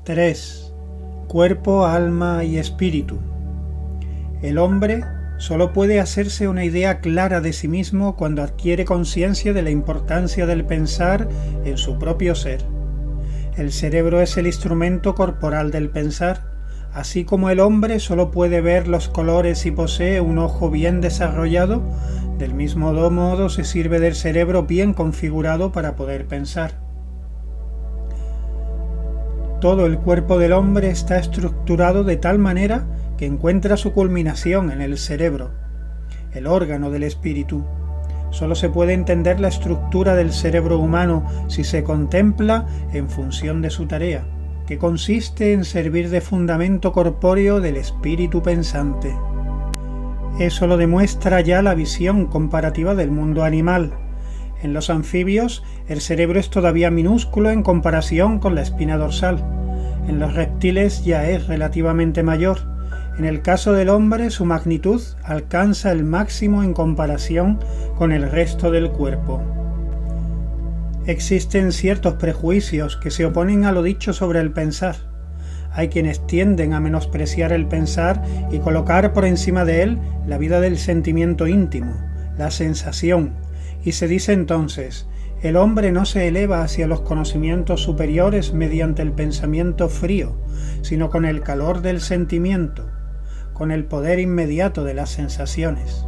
3. Cuerpo, alma y espíritu. El hombre solo puede hacerse una idea clara de sí mismo cuando adquiere conciencia de la importancia del pensar en su propio ser. El cerebro es el instrumento corporal del pensar, así como el hombre solo puede ver los colores y posee un ojo bien desarrollado, del mismo modo se sirve del cerebro bien configurado para poder pensar. Todo el cuerpo del hombre está estructurado de tal manera que encuentra su culminación en el cerebro, el órgano del espíritu. Solo se puede entender la estructura del cerebro humano si se contempla en función de su tarea, que consiste en servir de fundamento corpóreo del espíritu pensante. Eso lo demuestra ya la visión comparativa del mundo animal. En los anfibios, el cerebro es todavía minúsculo en comparación con la espina dorsal. En los reptiles ya es relativamente mayor. En el caso del hombre, su magnitud alcanza el máximo en comparación con el resto del cuerpo. Existen ciertos prejuicios que se oponen a lo dicho sobre el pensar. Hay quienes tienden a menospreciar el pensar y colocar por encima de él la vida del sentimiento íntimo, la sensación, y se dice entonces: el hombre no se eleva hacia los conocimientos superiores mediante el pensamiento frío, sino con el calor del sentimiento, con el poder inmediato de las sensaciones.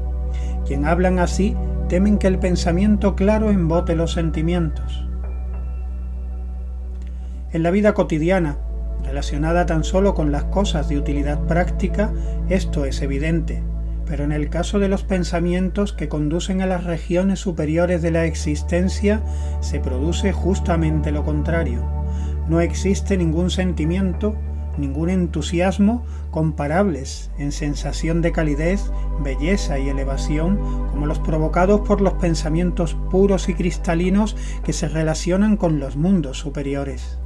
Quien hablan así temen que el pensamiento claro embote los sentimientos. En la vida cotidiana, relacionada tan solo con las cosas de utilidad práctica, esto es evidente. Pero en el caso de los pensamientos que conducen a las regiones superiores de la existencia, se produce justamente lo contrario. No existe ningún sentimiento, ningún entusiasmo comparables en sensación de calidez, belleza y elevación como los provocados por los pensamientos puros y cristalinos que se relacionan con los mundos superiores.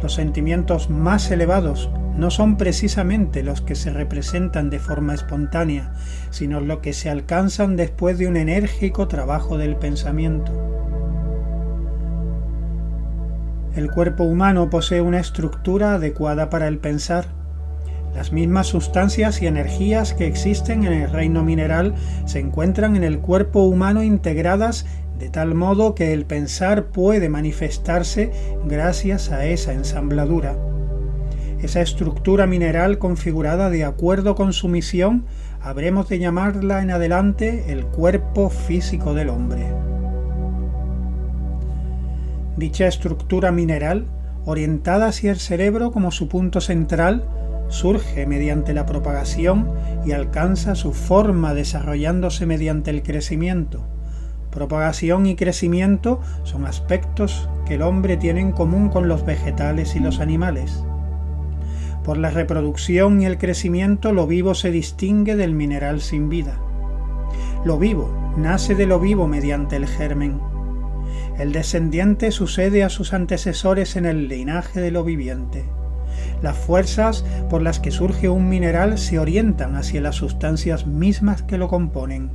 Los sentimientos más elevados no son precisamente los que se representan de forma espontánea, sino los que se alcanzan después de un enérgico trabajo del pensamiento. El cuerpo humano posee una estructura adecuada para el pensar. Las mismas sustancias y energías que existen en el reino mineral se encuentran en el cuerpo humano integradas de tal modo que el pensar puede manifestarse gracias a esa ensambladura. Esa estructura mineral configurada de acuerdo con su misión, habremos de llamarla en adelante el cuerpo físico del hombre. Dicha estructura mineral, orientada hacia el cerebro como su punto central, surge mediante la propagación y alcanza su forma desarrollándose mediante el crecimiento. Propagación y crecimiento son aspectos que el hombre tiene en común con los vegetales y los animales. Por la reproducción y el crecimiento, lo vivo se distingue del mineral sin vida. Lo vivo nace de lo vivo mediante el germen. El descendiente sucede a sus antecesores en el linaje de lo viviente. Las fuerzas por las que surge un mineral se orientan hacia las sustancias mismas que lo componen.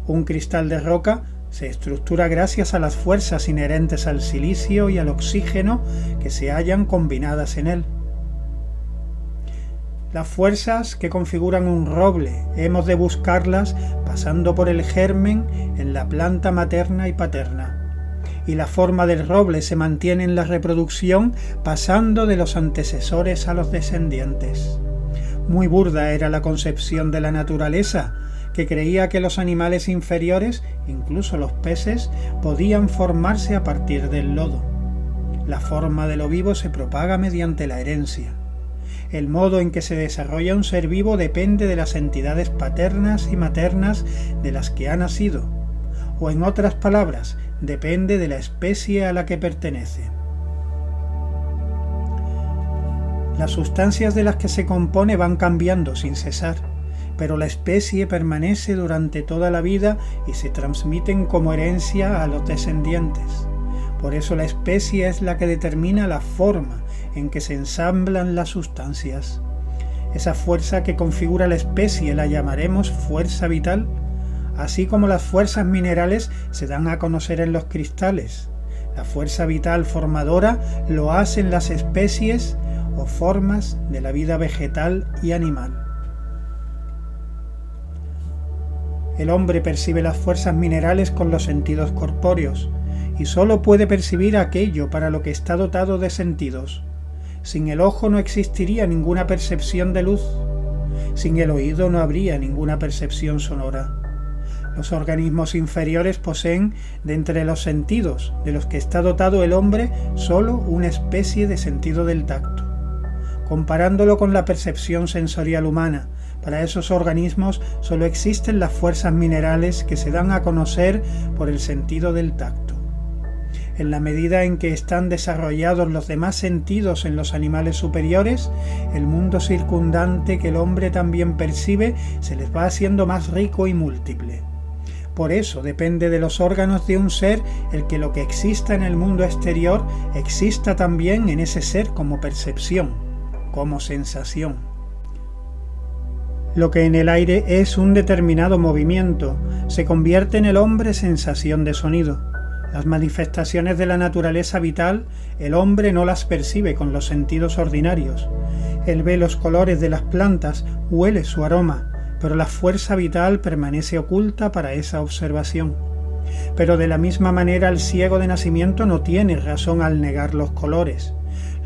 Un cristal de roca se estructura gracias a las fuerzas inherentes al silicio y al oxígeno que se hallan combinadas en él. Las fuerzas que configuran un roble hemos de buscarlas pasando por el germen en la planta materna y paterna. Y la forma del roble se mantiene en la reproducción pasando de los antecesores a los descendientes. Muy burda era la concepción de la naturaleza, que creía que los animales inferiores, incluso los peces, podían formarse a partir del lodo. La forma de lo vivo se propaga mediante la herencia. El modo en que se desarrolla un ser vivo depende de las entidades paternas y maternas de las que ha nacido, o en otras palabras, depende de la especie a la que pertenece. Las sustancias de las que se compone van cambiando sin cesar, pero la especie permanece durante toda la vida y se transmiten como herencia a los descendientes. Por eso la especie es la que determina la forma en que se ensamblan las sustancias. Esa fuerza que configura la especie la llamaremos fuerza vital, así como las fuerzas minerales se dan a conocer en los cristales. La fuerza vital formadora lo hacen las especies o formas de la vida vegetal y animal. El hombre percibe las fuerzas minerales con los sentidos corpóreos y solo puede percibir aquello para lo que está dotado de sentidos. Sin el ojo no existiría ninguna percepción de luz. Sin el oído no habría ninguna percepción sonora. Los organismos inferiores poseen, de entre los sentidos de los que está dotado el hombre, solo una especie de sentido del tacto. Comparándolo con la percepción sensorial humana, para esos organismos solo existen las fuerzas minerales que se dan a conocer por el sentido del tacto. En la medida en que están desarrollados los demás sentidos en los animales superiores, el mundo circundante que el hombre también percibe se les va haciendo más rico y múltiple. Por eso depende de los órganos de un ser el que lo que exista en el mundo exterior exista también en ese ser como percepción, como sensación. Lo que en el aire es un determinado movimiento, se convierte en el hombre sensación de sonido. Las manifestaciones de la naturaleza vital, el hombre no las percibe con los sentidos ordinarios. Él ve los colores de las plantas, huele su aroma, pero la fuerza vital permanece oculta para esa observación. Pero de la misma manera el ciego de nacimiento no tiene razón al negar los colores.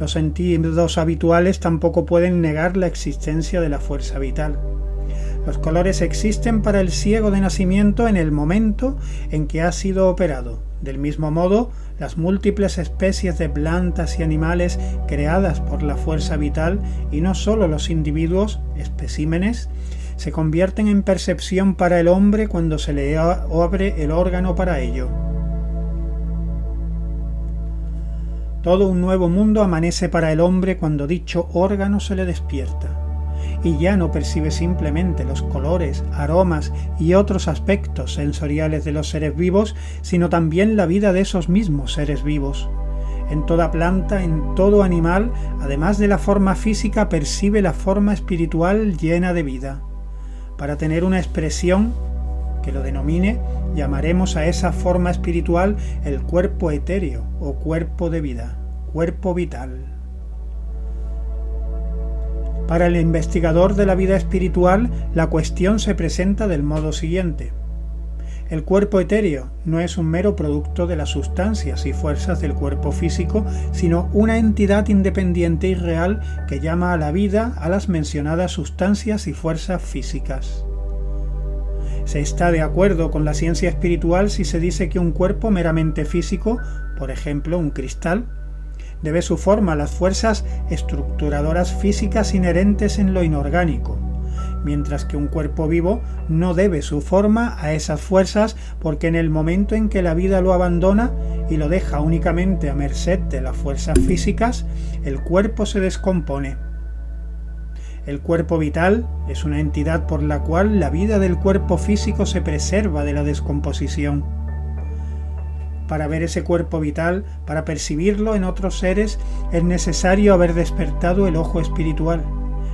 Los sentidos habituales tampoco pueden negar la existencia de la fuerza vital. Los colores existen para el ciego de nacimiento en el momento en que ha sido operado. Del mismo modo, las múltiples especies de plantas y animales creadas por la fuerza vital, y no solo los individuos, especímenes, se convierten en percepción para el hombre cuando se le abre el órgano para ello. Todo un nuevo mundo amanece para el hombre cuando dicho órgano se le despierta, y ya no percibe simplemente los colores, aromas y otros aspectos sensoriales de los seres vivos, sino también la vida de esos mismos seres vivos. En toda planta, en todo animal, además de la forma física, percibe la forma espiritual llena de vida. Para tener una expresión que lo denomine, llamaremos a esa forma espiritual el cuerpo etéreo o cuerpo de vida, cuerpo vital. Para el investigador de la vida espiritual, la cuestión se presenta del modo siguiente. El cuerpo etéreo no es un mero producto de las sustancias y fuerzas del cuerpo físico, sino una entidad independiente y real que llama a la vida a las mencionadas sustancias y fuerzas físicas. Se está de acuerdo con la ciencia espiritual si se dice que un cuerpo meramente físico, por ejemplo un cristal, debe su forma a las fuerzas estructuradoras físicas inherentes en lo inorgánico, mientras que un cuerpo vivo no debe su forma a esas fuerzas porque en el momento en que la vida lo abandona y lo deja únicamente a merced de las fuerzas físicas, el cuerpo se descompone. El cuerpo vital es una entidad por la cual la vida del cuerpo físico se preserva de la descomposición. Para ver ese cuerpo vital, para percibirlo en otros seres, es necesario haber despertado el ojo espiritual.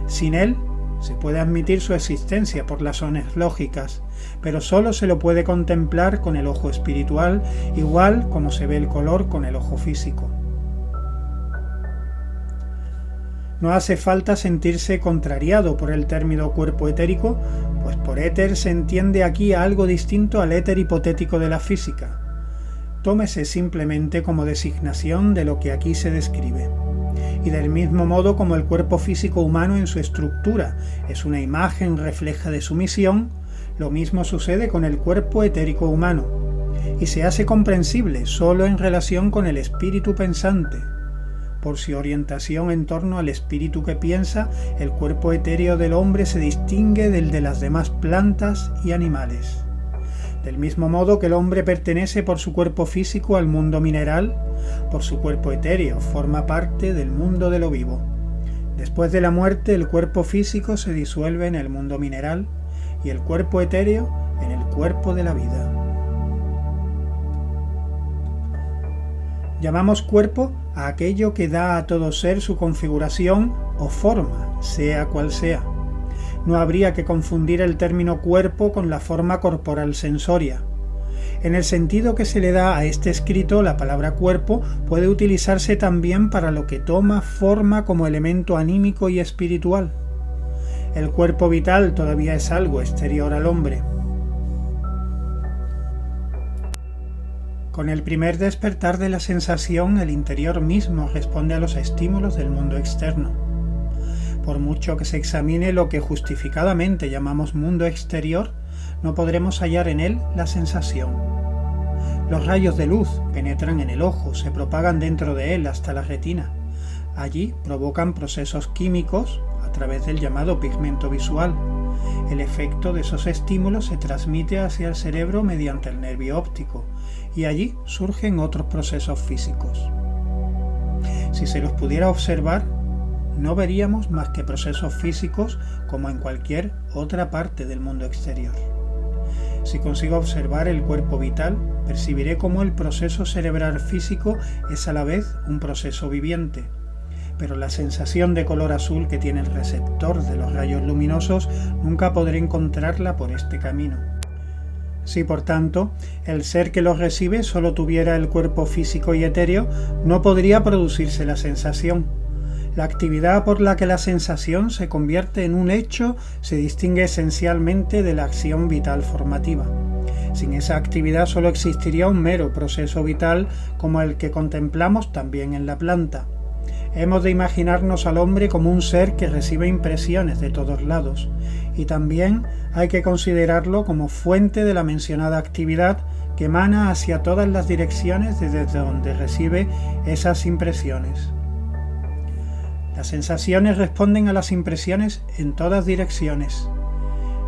Sin él, se puede admitir su existencia por las zonas lógicas, pero solo se lo puede contemplar con el ojo espiritual, igual como se ve el color con el ojo físico. No hace falta sentirse contrariado por el término cuerpo etérico, pues por éter se entiende aquí algo distinto al éter hipotético de la física. Tómese simplemente como designación de lo que aquí se describe. Y del mismo modo como el cuerpo físico humano en su estructura es una imagen refleja de su misión, lo mismo sucede con el cuerpo etérico humano, y se hace comprensible solo en relación con el espíritu pensante. Por su orientación en torno al espíritu que piensa, el cuerpo etéreo del hombre se distingue del de las demás plantas y animales. Del mismo modo que el hombre pertenece por su cuerpo físico al mundo mineral, por su cuerpo etéreo forma parte del mundo de lo vivo. Después de la muerte, el cuerpo físico se disuelve en el mundo mineral y el cuerpo etéreo en el cuerpo de la vida. Llamamos cuerpo a aquello que da a todo ser su configuración o forma, sea cual sea. No habría que confundir el término cuerpo con la forma corporal sensoria. En el sentido que se le da a este escrito, la palabra cuerpo puede utilizarse también para lo que toma forma como elemento anímico y espiritual. El cuerpo vital todavía es algo exterior al hombre. Con el primer despertar de la sensación, el interior mismo responde a los estímulos del mundo externo. Por mucho que se examine lo que justificadamente llamamos mundo exterior, no podremos hallar en él la sensación. Los rayos de luz penetran en el ojo, se propagan dentro de él hasta la retina. Allí provocan procesos químicos a través del llamado pigmento visual. El efecto de esos estímulos se transmite hacia el cerebro mediante el nervio óptico, y allí surgen otros procesos físicos. Si se los pudiera observar, no veríamos más que procesos físicos como en cualquier otra parte del mundo exterior. Si consigo observar el cuerpo vital, percibiré cómo el proceso cerebral físico es a la vez un proceso viviente. Pero la sensación de color azul que tiene el receptor de los rayos luminosos nunca podré encontrarla por este camino. Si por tanto el ser que los recibe solo tuviera el cuerpo físico y etéreo, no podría producirse la sensación. La actividad por la que la sensación se convierte en un hecho se distingue esencialmente de la acción vital formativa. Sin esa actividad solo existiría un mero proceso vital como el que contemplamos también en la planta. Hemos de imaginarnos al hombre como un ser que recibe impresiones de todos lados, y también hay que considerarlo como fuente de la mencionada actividad que emana hacia todas las direcciones desde donde recibe esas impresiones. Las sensaciones responden a las impresiones en todas direcciones.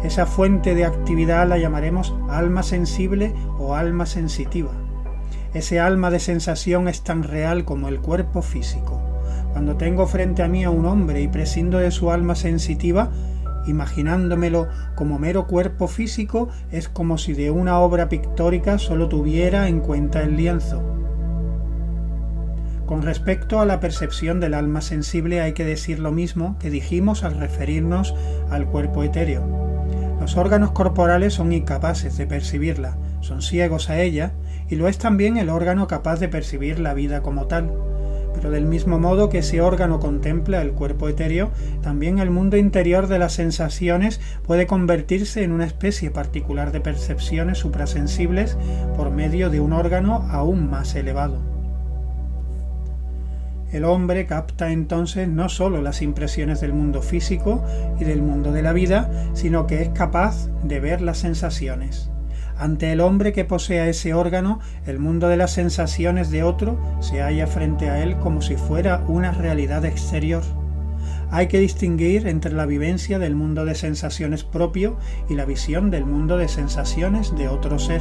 Esa fuente de actividad la llamaremos alma sensible o alma sensitiva. Ese alma de sensación es tan real como el cuerpo físico. Cuando tengo frente a mí a un hombre y prescindo de su alma sensitiva, imaginándomelo como mero cuerpo físico, es como si de una obra pictórica solo tuviera en cuenta el lienzo. Con respecto a la percepción del alma sensible hay que decir lo mismo que dijimos al referirnos al cuerpo etéreo. Los órganos corporales son incapaces de percibirla, son ciegos a ella, y lo es también el órgano capaz de percibir la vida como tal. Pero del mismo modo que ese órgano contempla el cuerpo etéreo, también el mundo interior de las sensaciones puede convertirse en una especie particular de percepciones suprasensibles por medio de un órgano aún más elevado. El hombre capta entonces no sólo las impresiones del mundo físico y del mundo de la vida, sino que es capaz de ver las sensaciones. Ante el hombre que posea ese órgano, el mundo de las sensaciones de otro se halla frente a él como si fuera una realidad exterior. Hay que distinguir entre la vivencia del mundo de sensaciones propio y la visión del mundo de sensaciones de otro ser.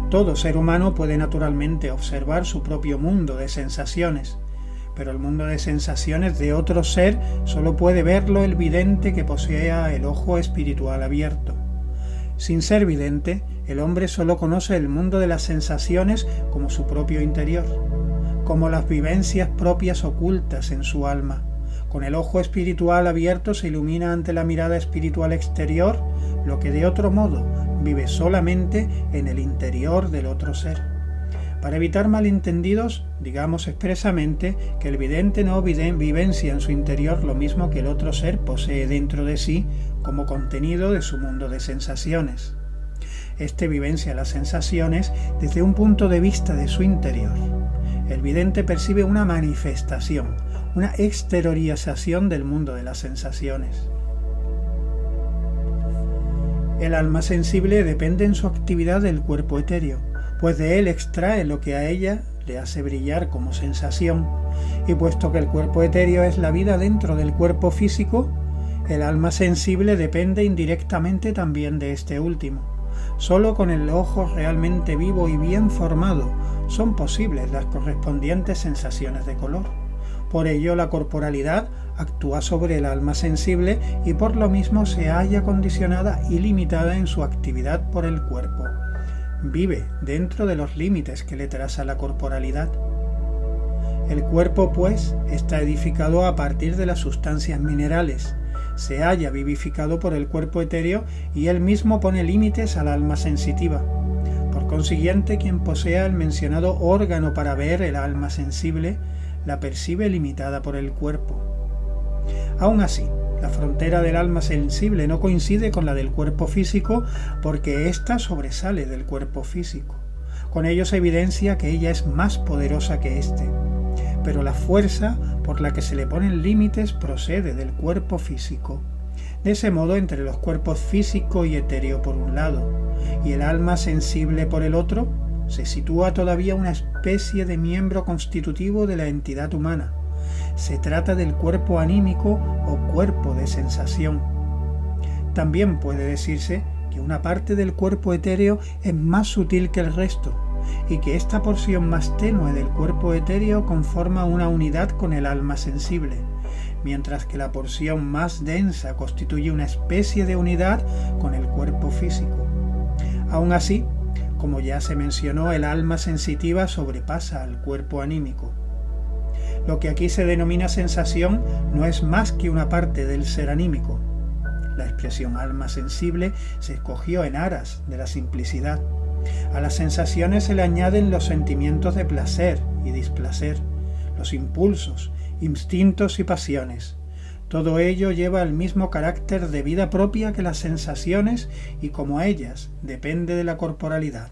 Todo ser humano puede naturalmente observar su propio mundo de sensaciones, pero el mundo de sensaciones de otro ser solo puede verlo el vidente que posea el ojo espiritual abierto. Sin ser vidente, el hombre solo conoce el mundo de las sensaciones como su propio interior, como las vivencias propias ocultas en su alma. Con el ojo espiritual abierto se ilumina ante la mirada espiritual exterior lo que de otro modo vive solamente en el interior del otro ser. Para evitar malentendidos, digamos expresamente que el vidente no vivencia en su interior lo mismo que el otro ser posee dentro de sí como contenido de su mundo de sensaciones. Este vivencia las sensaciones desde un punto de vista de su interior. El vidente percibe una manifestación, una exteriorización del mundo de las sensaciones. El alma sensible depende en su actividad del cuerpo etéreo, pues de él extrae lo que a ella le hace brillar como sensación, y puesto que el cuerpo etéreo es la vida dentro del cuerpo físico, el alma sensible depende indirectamente también de este último. Solo con el ojo realmente vivo y bien formado son posibles las correspondientes sensaciones de color. Por ello, la corporalidad actúa sobre el alma sensible y por lo mismo se halla condicionada y limitada en su actividad por el cuerpo. Vive dentro de los límites que le traza la corporalidad. El cuerpo, pues, está edificado a partir de las sustancias minerales, se halla vivificado por el cuerpo etéreo y él mismo pone límites al alma sensitiva. Por consiguiente, quien posea el mencionado órgano para ver, el alma sensible, la percibe limitada por el cuerpo. Aún así, la frontera del alma sensible no coincide con la del cuerpo físico porque ésta sobresale del cuerpo físico. Con ello se evidencia que ella es más poderosa que éste, pero la fuerza por la que se le ponen límites procede del cuerpo físico. De ese modo, entre los cuerpos físico y etéreo por un lado, y el alma sensible por el otro, se sitúa todavía una especie de miembro constitutivo de la entidad humana. Se trata del cuerpo anímico o cuerpo de sensación. También puede decirse que una parte del cuerpo etéreo es más sutil que el resto, y que esta porción más tenue del cuerpo etéreo conforma una unidad con el alma sensible, mientras que la porción más densa constituye una especie de unidad con el cuerpo físico. Aún así, como ya se mencionó, el alma sensitiva sobrepasa al cuerpo anímico. Lo que aquí se denomina sensación no es más que una parte del ser anímico. La expresión alma sensible se escogió en aras de la simplicidad. A las sensaciones se le añaden los sentimientos de placer y displacer, los impulsos, instintos y pasiones. Todo ello lleva el mismo carácter de vida propia que las sensaciones y como ellas depende de la corporalidad.